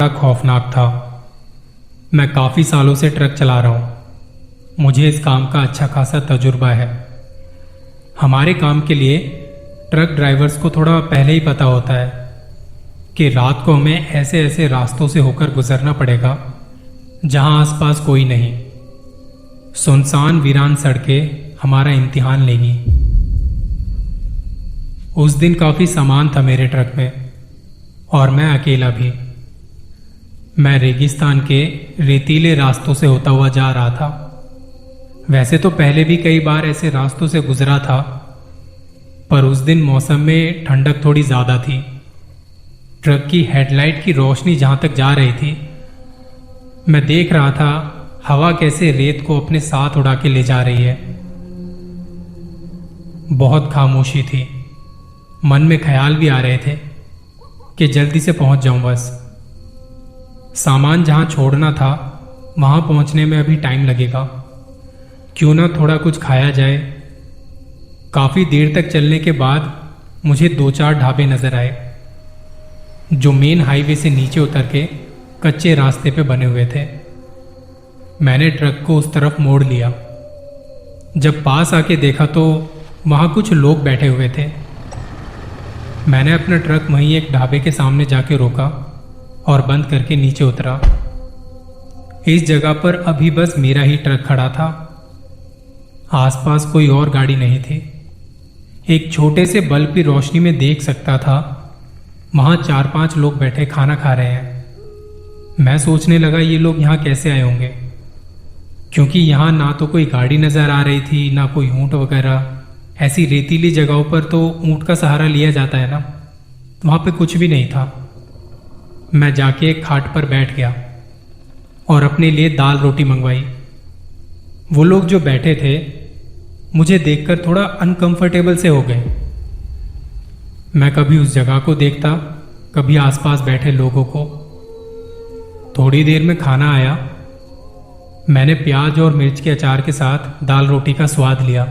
बड़ा खौफनाक था। मैं काफ़ी सालों से ट्रक चला रहा हूँ। मुझे इस काम का अच्छा खासा तजुर्बा है। हमारे काम के लिए ट्रक ड्राइवर्स को थोड़ा पहले ही पता होता है कि रात को हमें ऐसे ऐसे रास्तों से होकर गुजरना पड़ेगा जहां आसपास कोई नहीं। सुनसान वीरान सड़कें हमारा इम्तिहान लेंगी। उस दिन काफी सामान था मेरे ट्रक में और मैं अकेला भी। मैं रेगिस्तान के रेतीले रास्तों से होता हुआ जा रहा था। वैसे तो पहले भी कई बार ऐसे रास्तों से गुजरा था, पर उस दिन मौसम में ठंडक थोड़ी ज्यादा थी। ट्रक की हेडलाइट की रोशनी जहां तक जा रही थी, मैं देख रहा था हवा कैसे रेत को अपने साथ उड़ा के ले जा रही है। बहुत खामोशी थी। मन में ख्याल भी आ रहे थे कि जल्दी से पहुंच जाऊं बस। सामान जहां छोड़ना था वहां पहुंचने में अभी टाइम लगेगा। क्यों ना थोड़ा कुछ खाया जाए। काफी देर तक चलने के बाद मुझे 2-4 ढाबे नजर आए जो मेन हाईवे से नीचे उतर के कच्चे रास्ते पे बने हुए थे। मैंने ट्रक को उस तरफ मोड़ लिया। जब पास आके देखा तो वहां कुछ लोग बैठे हुए थे। मैंने अपना ट्रक वहीं एक ढाबे के सामने जाके रोका और बंद करके नीचे उतरा। इस जगह पर अभी बस मेरा ही ट्रक खड़ा था। आसपास कोई और गाड़ी नहीं थी। एक छोटे से बल्ब की रोशनी में देख सकता था वहां 4-5 लोग बैठे खाना खा रहे हैं। मैं सोचने लगा ये लोग यहां कैसे आए होंगे, क्योंकि यहां ना तो कोई गाड़ी नजर आ रही थी ना कोई ऊंट वगैरह। ऐसी रेतीली जगहों पर तो ऊंट का सहारा लिया जाता है ना। वहां पे कुछ भी नहीं था। मैं जाके एक खाट पर बैठ गया और अपने लिए दाल रोटी मंगवाई। वो लोग जो बैठे थे मुझे देखकर थोड़ा अनकंफर्टेबल से हो गए। मैं कभी उस जगह को देखता, कभी आसपास बैठे लोगों को। थोड़ी देर में खाना आया। मैंने प्याज और मिर्च के अचार के साथ दाल रोटी का स्वाद लिया।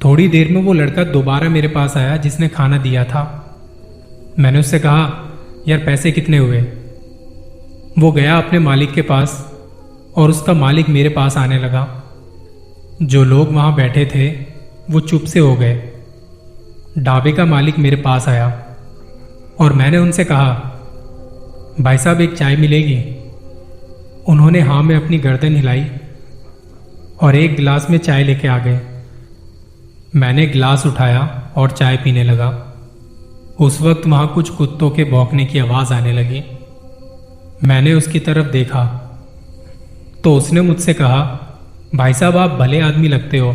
थोड़ी देर में वो लड़का दोबारा मेरे पास आया जिसने खाना दिया था। मैंने उससे कहा, यार पैसे कितने हुए? वो गया अपने मालिक के पास और उसका मालिक मेरे पास आने लगा। जो लोग वहां बैठे थे वो चुप से हो गए। ढाबे का मालिक मेरे पास आया और मैंने उनसे कहा, भाई साहब एक चाय मिलेगी? उन्होंने हाँ में अपनी गर्दन हिलाई और एक गिलास में चाय लेके आ गए। मैंने गिलास उठाया और चाय पीने लगा। उस वक्त वहां कुछ कुत्तों के भौंकने की आवाज आने लगी। मैंने उसकी तरफ देखा तो उसने मुझसे कहा, भाई साहब आप भले आदमी लगते हो।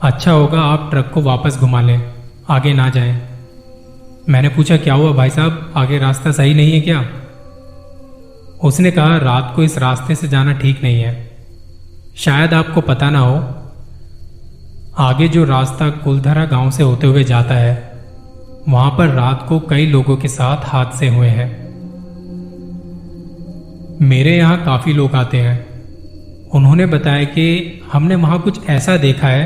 अच्छा होगा आप ट्रक को वापस घुमा लें, आगे ना जाएं। मैंने पूछा, क्या हुआ भाई साहब, आगे रास्ता सही नहीं है क्या? उसने कहा, रात को इस रास्ते से जाना ठीक नहीं है। शायद आपको पता ना हो, आगे जो रास्ता कुलधरा गांव से होते हुए जाता है वहां पर रात को कई लोगों के साथ हादसे हुए हैं। मेरे यहां काफी लोग आते हैं। उन्होंने बताया कि हमने वहां कुछ ऐसा देखा है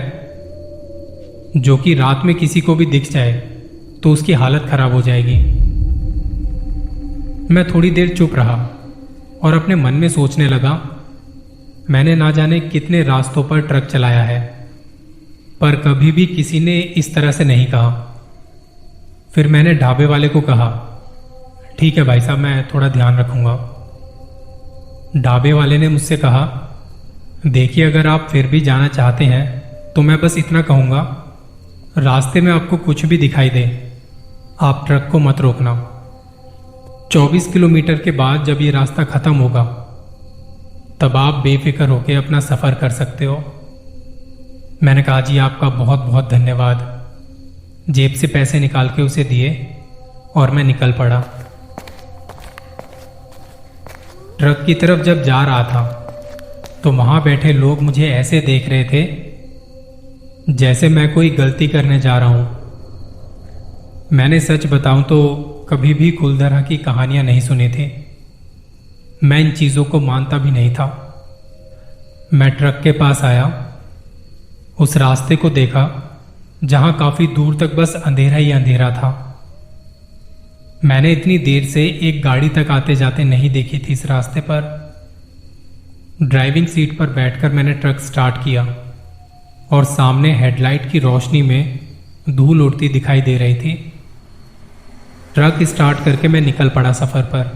जो कि रात में किसी को भी दिख जाए तो उसकी हालत खराब हो जाएगी। मैं थोड़ी देर चुप रहा और अपने मन में सोचने लगा, मैंने ना जाने कितने रास्तों पर ट्रक चलाया है, पर कभी भी किसी ने इस तरह से नहीं कहा। फिर मैंने ढाबे वाले को कहा, ठीक है भाई साहब मैं थोड़ा ध्यान रखूंगा। ढाबे वाले ने मुझसे कहा, देखिए अगर आप फिर भी जाना चाहते हैं तो मैं बस इतना कहूंगा, रास्ते में आपको कुछ भी दिखाई दे आप ट्रक को मत रोकना। 24 किलोमीटर के बाद जब ये रास्ता खत्म होगा तब आप बेफिक्र होकर अपना सफर कर सकते हो। मैंने कहा, जी आपका बहुत बहुत धन्यवाद। जेब से पैसे निकाल के उसे दिए और मैं निकल पड़ा। ट्रक की तरफ जब जा रहा था तो वहां बैठे लोग मुझे ऐसे देख रहे थे जैसे मैं कोई गलती करने जा रहा हूं। मैंने सच बताऊं तो कभी भी कुलधरा की कहानियां नहीं सुनी थी। मैं इन चीजों को मानता भी नहीं था। मैं ट्रक के पास आया, उस रास्ते को देखा जहां काफी दूर तक बस अंधेरा ही अंधेरा था। मैंने इतनी देर से एक गाड़ी तक आते जाते नहीं देखी थी इस रास्ते पर। ड्राइविंग सीट पर बैठकर मैंने ट्रक स्टार्ट किया और सामने हेडलाइट की रोशनी में धूल उड़ती दिखाई दे रही थी। ट्रक स्टार्ट करके मैं निकल पड़ा सफर पर।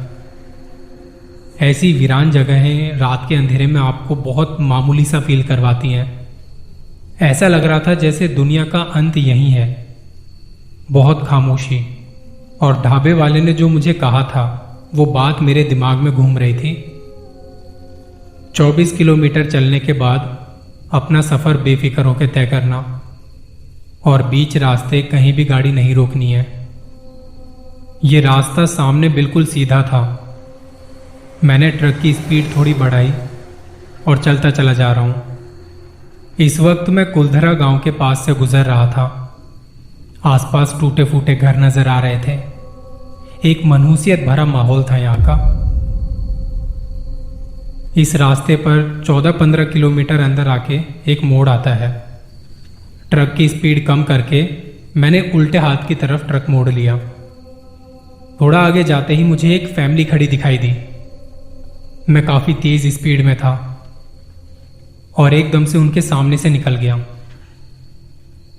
ऐसी वीरान जगहें रात के अंधेरे में आपको बहुत मामूली सा फील करवाती हैं। ऐसा लग रहा था जैसे दुनिया का अंत यहीं है। बहुत खामोशी, और ढाबे वाले ने जो मुझे कहा था वो बात मेरे दिमाग में घूम रही थी। 24 किलोमीटर चलने के बाद अपना सफर बेफिक्र होकर तय करना, और बीच रास्ते कहीं भी गाड़ी नहीं रोकनी है। ये रास्ता सामने बिल्कुल सीधा था। मैंने ट्रक की स्पीड थोड़ी बढ़ाई और चलता चला जा रहा हूं। इस वक्त मैं कुलधरा गांव के पास से गुजर रहा था। आसपास टूटे फूटे घर नजर आ रहे थे। एक मनहूसियत भरा माहौल था यहां का। इस रास्ते पर 14-15 किलोमीटर अंदर आके एक मोड़ आता है। ट्रक की स्पीड कम करके मैंने उल्टे हाथ की तरफ ट्रक मोड़ लिया। थोड़ा आगे जाते ही मुझे एक फैमिली खड़ी दिखाई दी। मैं काफी तेज स्पीड में था और एकदम से उनके सामने से निकल गया।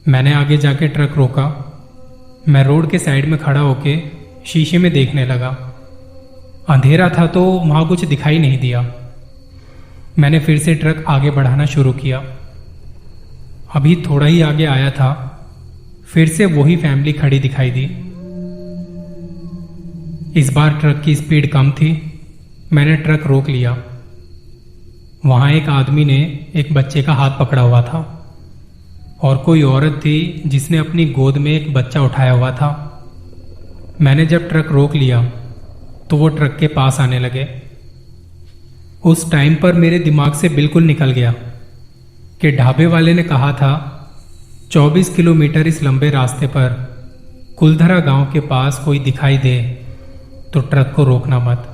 मैंने आगे जाके ट्रक रोका। मैं रोड के साइड में खड़ा होके शीशे में देखने लगा। अंधेरा था तो वहां कुछ दिखाई नहीं दिया। मैंने फिर से ट्रक आगे बढ़ाना शुरू किया। अभी थोड़ा ही आगे आया था, फिर से वही फैमिली खड़ी दिखाई दी। इस बार ट्रक की स्पीड कम थी। मैंने ट्रक रोक लिया। वहां एक आदमी ने एक बच्चे का हाथ पकड़ा हुआ था और कोई औरत थी जिसने अपनी गोद में एक बच्चा उठाया हुआ था। मैंने जब ट्रक रोक लिया तो वो ट्रक के पास आने लगे। उस टाइम पर मेरे दिमाग से बिल्कुल निकल गया कि ढाबे वाले ने कहा था 24 किलोमीटर इस लंबे रास्ते पर कुलधरा गांव के पास कोई दिखाई दे तो ट्रक को रोकना मत।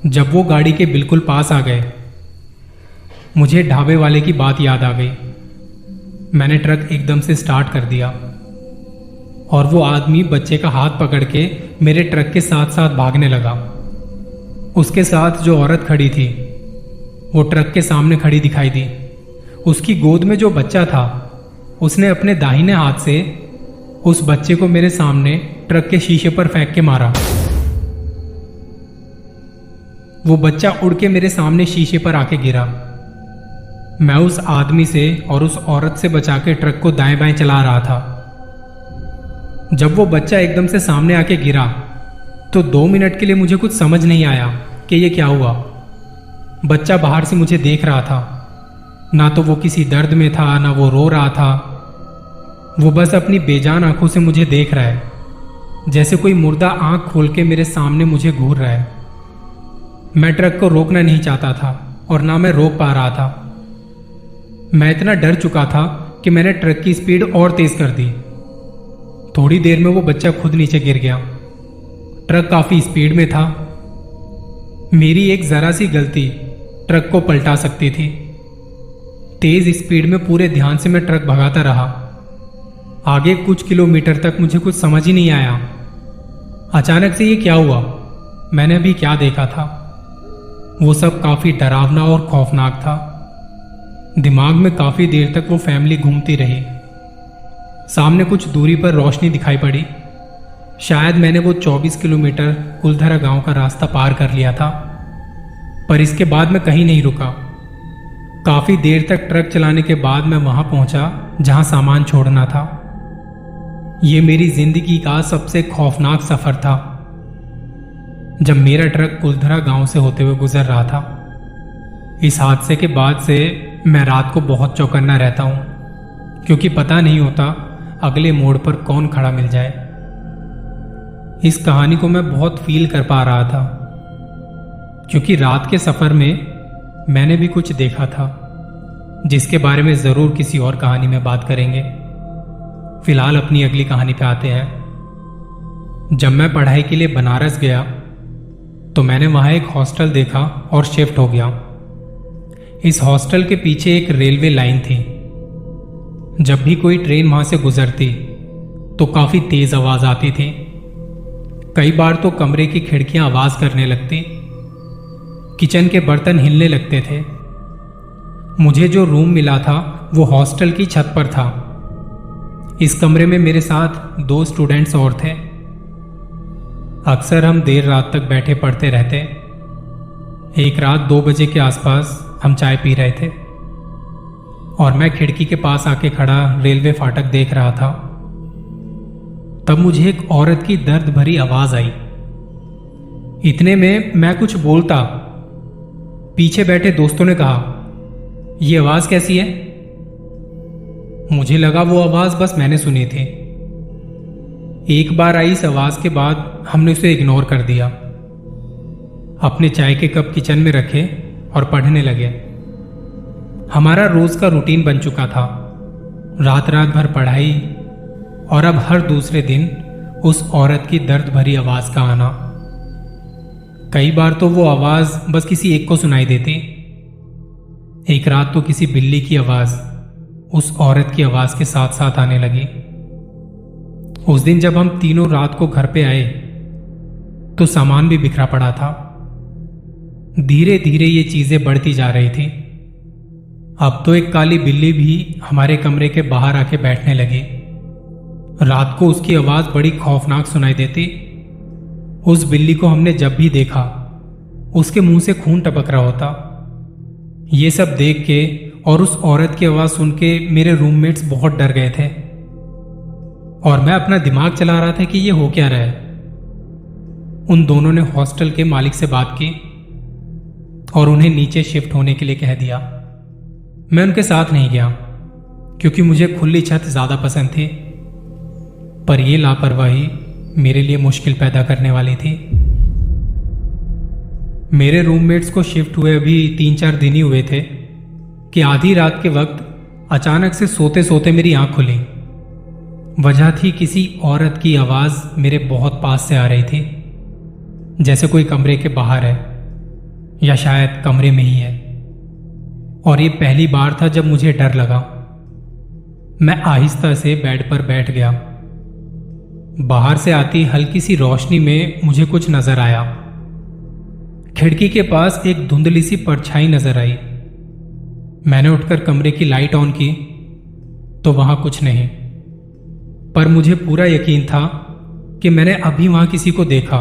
जब वो गाड़ी के बिल्कुल पास आ गए, मुझे ढाबे वाले की बात याद आ गई। मैंने ट्रक एकदम से स्टार्ट कर दिया और वो आदमी बच्चे का हाथ पकड़ के मेरे ट्रक के साथ साथ भागने लगा। उसके साथ जो औरत खड़ी थी वो ट्रक के सामने खड़ी दिखाई दी। उसकी गोद में जो बच्चा था उसने अपने दाहिने हाथ से उस बच्चे को मेरे सामने ट्रक के शीशे पर फेंक के मारा। वो बच्चा उड़ के मेरे सामने शीशे पर आके गिरा। मैं उस आदमी से और उस औरत से बचा के ट्रक को दाएं बाएं चला रहा था। जब वो बच्चा एकदम से सामने आके गिरा तो 2 मिनट के लिए मुझे कुछ समझ नहीं आया कि ये क्या हुआ। बच्चा बाहर से मुझे देख रहा था। ना तो वो किसी दर्द में था, ना वो रो रहा था। वो बस अपनी बेजान आंखों से मुझे देख रहा है, जैसे कोई मुर्दा आंख खोल के मेरे सामने मुझे घूर रहा है। मैं ट्रक को रोकना नहीं चाहता था और ना मैं रोक पा रहा था। मैं इतना डर चुका था कि मैंने ट्रक की स्पीड और तेज कर दी। थोड़ी देर में वो बच्चा खुद नीचे गिर गया। ट्रक काफी स्पीड में था। मेरी एक जरा सी गलती ट्रक को पलटा सकती थी। तेज स्पीड में पूरे ध्यान से मैं ट्रक भगाता रहा। आगे कुछ किलोमीटर तक मुझे कुछ समझ ही नहीं आया। अचानक से ये क्या हुआ, मैंने अभी क्या देखा था। वो सब काफी डरावना और खौफनाक था। दिमाग में काफी देर तक वो फैमिली घूमती रही। सामने कुछ दूरी पर रोशनी दिखाई पड़ी। शायद मैंने वो 24 किलोमीटर कुलधरा गांव का रास्ता पार कर लिया था, पर इसके बाद मैं कहीं नहीं रुका। काफी देर तक ट्रक चलाने के बाद मैं वहां पहुंचा जहां सामान छोड़ना था। ये मेरी जिंदगी का सबसे खौफनाक सफर था। जब मेरा ट्रक कुलधरा गांव से होते हुए गुजर रहा था। इस हादसे के बाद से मैं रात को बहुत चौकन्ना रहता हूं, क्योंकि पता नहीं होता अगले मोड़ पर कौन खड़ा मिल जाए। इस कहानी को मैं बहुत फील कर पा रहा था, क्योंकि रात के सफर में मैंने भी कुछ देखा था, जिसके बारे में जरूर किसी और कहानी में बात करेंगे। फिलहाल अपनी अगली कहानी पे आते हैं। जब मैं पढ़ाई के लिए बनारस गया तो मैंने वहां एक हॉस्टल देखा और शिफ्ट हो गया। इस हॉस्टल के पीछे एक रेलवे लाइन थी। जब भी कोई ट्रेन वहां से गुजरती तो काफी तेज आवाज आती थी। कई बार तो कमरे की खिड़कियां आवाज करने लगती, किचन के बर्तन हिलने लगते थे। मुझे जो रूम मिला था वो हॉस्टल की छत पर था। इस कमरे में मेरे साथ 2 स्टूडेंट्स और थे। अक्सर हम देर रात तक बैठे पढ़ते रहते। एक रात 2 बजे के आसपास हम चाय पी रहे थे और मैं खिड़की के पास आके खड़ा रेलवे फाटक देख रहा था। तब मुझे एक औरत की दर्द भरी आवाज आई। इतने में मैं कुछ बोलता, पीछे बैठे दोस्तों ने कहा, "ये आवाज कैसी है?" मुझे लगा वो आवाज बस मैंने सुनी थी। एक बार आई इस आवाज के बाद हमने उसे इग्नोर कर दिया, अपने चाय के कप किचन में रखे और पढ़ने लगे। हमारा रोज का रूटीन बन चुका था, रात रात भर पढ़ाई और अब हर दूसरे दिन उस औरत की दर्द भरी आवाज का आना। कई बार तो वो आवाज बस किसी एक को सुनाई देती। एक रात तो किसी बिल्ली की आवाज उस औरत की आवाज के साथ साथ आने लगी। उस दिन जब हम तीनों रात को घर पे आए तो सामान भी बिखरा पड़ा था। धीरे धीरे ये चीजें बढ़ती जा रही थी। अब तो एक काली बिल्ली भी हमारे कमरे के बाहर आके बैठने लगी। रात को उसकी आवाज बड़ी खौफनाक सुनाई देती। उस बिल्ली को हमने जब भी देखा उसके मुंह से खून टपक रहा होता। ये सब देख के और उस औरत की आवाज सुन के मेरे रूममेट्स बहुत डर गए थे और मैं अपना दिमाग चला रहा था कि ये हो क्या रहा है। उन दोनों ने हॉस्टल के मालिक से बात की और उन्हें नीचे शिफ्ट होने के लिए कह दिया। मैं उनके साथ नहीं गया क्योंकि मुझे खुली छत ज्यादा पसंद थी, पर यह लापरवाही मेरे लिए मुश्किल पैदा करने वाली थी। मेरे रूममेट्स को शिफ्ट हुए अभी 3-4 दिन ही हुए थे कि आधी रात के वक्त अचानक से सोते सोते मेरी आंख खुली। वजह थी किसी औरत की आवाज मेरे बहुत पास से आ रही थी, जैसे कोई कमरे के बाहर है या शायद कमरे में ही है। और ये पहली बार था जब मुझे डर लगा। मैं आहिस्ता से बेड पर बैठ गया। बाहर से आती हल्की सी रोशनी में मुझे कुछ नजर आया। खिड़की के पास एक धुंधली सी परछाई नजर आई। मैंने उठकर कमरे की लाइट ऑन की तो वहां कुछ नहीं, पर मुझे पूरा यकीन था कि मैंने अभी वहां किसी को देखा।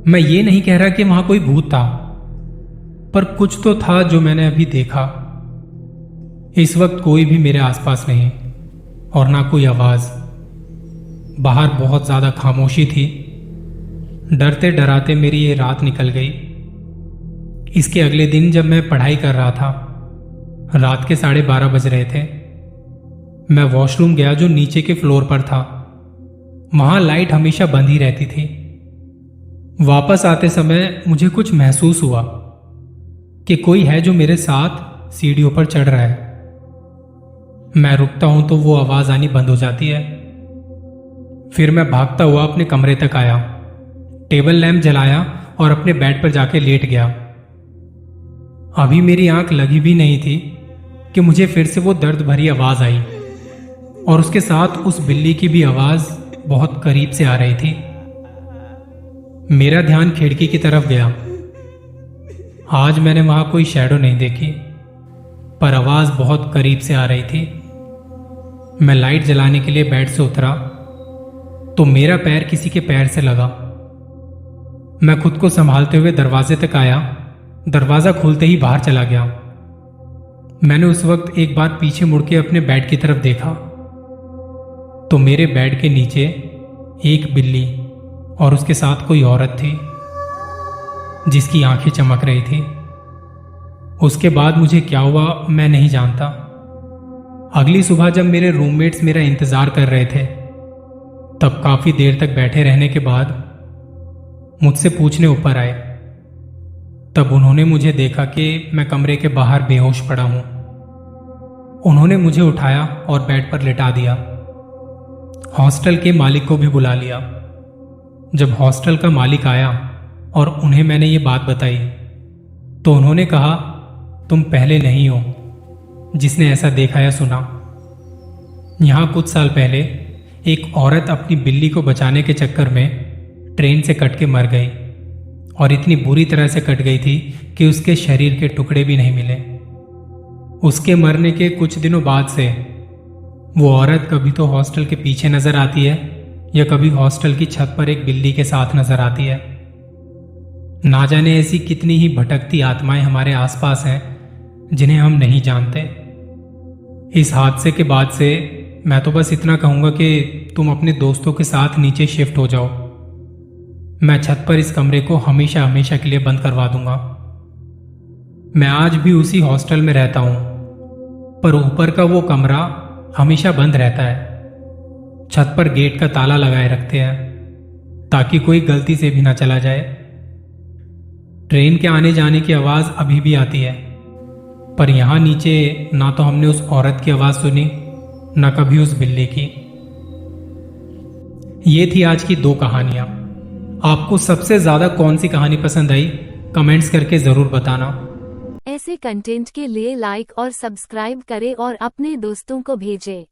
मैं ये नहीं कह रहा कि वहां कोई भूत था, पर कुछ तो था जो मैंने अभी देखा। इस वक्त कोई भी मेरे आसपास नहीं और ना कोई आवाज। बाहर बहुत ज्यादा खामोशी थी। डरते डराते मेरी ये रात निकल गई। इसके अगले दिन जब मैं पढ़ाई कर रहा था, रात के 12:30 बज रहे थे। मैं वॉशरूम गया जो नीचे के फ्लोर पर था। वहां लाइट हमेशा बंद ही रहती थी। वापस आते समय मुझे कुछ महसूस हुआ कि कोई है जो मेरे साथ सीढ़ियों पर चढ़ रहा है। मैं रुकता हूं तो वो आवाज आनी बंद हो जाती है। फिर मैं भागता हुआ अपने कमरे तक आया, टेबल लैंप जलाया और अपने बेड पर जाके लेट गया। अभी मेरी आंख लगी भी नहीं थी कि मुझे फिर से वो दर्द भरी आवाज आई और उसके साथ उस बिल्ली की भी आवाज बहुत करीब से आ रही थी। मेरा ध्यान खिड़की की तरफ गया। आज मैंने वहां कोई शैडो नहीं देखी, पर आवाज बहुत करीब से आ रही थी। मैं लाइट जलाने के लिए बेड से उतरा तो मेरा पैर किसी के पैर से लगा। मैं खुद को संभालते हुए दरवाजे तक आया। दरवाजा खुलते ही बाहर चला गया। मैंने उस वक्त एक बार पीछे मुड़ के अपने बेड की तरफ देखा तो मेरे बेड के नीचे एक बिल्ली और उसके साथ कोई औरत थी जिसकी आंखें चमक रही थी। उसके बाद मुझे क्या हुआ मैं नहीं जानता। अगली सुबह जब मेरे रूममेट्स मेरा इंतजार कर रहे थे, तब काफी देर तक बैठे रहने के बाद मुझसे पूछने ऊपर आए। तब उन्होंने मुझे देखा कि मैं कमरे के बाहर बेहोश पड़ा हूं। उन्होंने मुझे उठाया और बेड पर लिटा दिया। हॉस्टल के मालिक को भी बुला लिया। जब हॉस्टल का मालिक आया और उन्हें मैंने ये बात बताई तो उन्होंने कहा, तुम पहले नहीं हो जिसने ऐसा देखा या सुना। यहां कुछ साल पहले एक औरत अपनी बिल्ली को बचाने के चक्कर में ट्रेन से कट के मर गई और इतनी बुरी तरह से कट गई थी कि उसके शरीर के टुकड़े भी नहीं मिले। उसके मरने के कुछ दिनों बाद से वो औरत कभी तो हॉस्टल के पीछे नजर आती है या कभी हॉस्टल की छत पर एक बिल्ली के साथ नजर आती है। ना जाने ऐसी कितनी ही भटकती आत्माएं हमारे आसपास हैं जिन्हें हम नहीं जानते। इस हादसे के बाद से मैं तो बस इतना कहूंगा कि तुम अपने दोस्तों के साथ नीचे शिफ्ट हो जाओ। मैं छत पर इस कमरे को हमेशा हमेशा के लिए बंद करवा दूंगा। मैं आज भी उसी हॉस्टल में रहता हूं, पर ऊपर का वो कमरा हमेशा बंद रहता है। छत पर गेट का ताला लगाए रखते हैं ताकि कोई गलती से भी ना चला जाए। ट्रेन के आने जाने की आवाज अभी भी आती है, पर यहां नीचे ना तो हमने उस औरत की आवाज सुनी ना कभी उस बिल्ली की। ये थी आज की 2 कहानियां। आपको सबसे ज्यादा कौन सी कहानी पसंद आई कमेंट्स करके जरूर बताना। ऐसे कंटेंट के लिए लाइक और सब्सक्राइब करें और अपने दोस्तों को भेजें।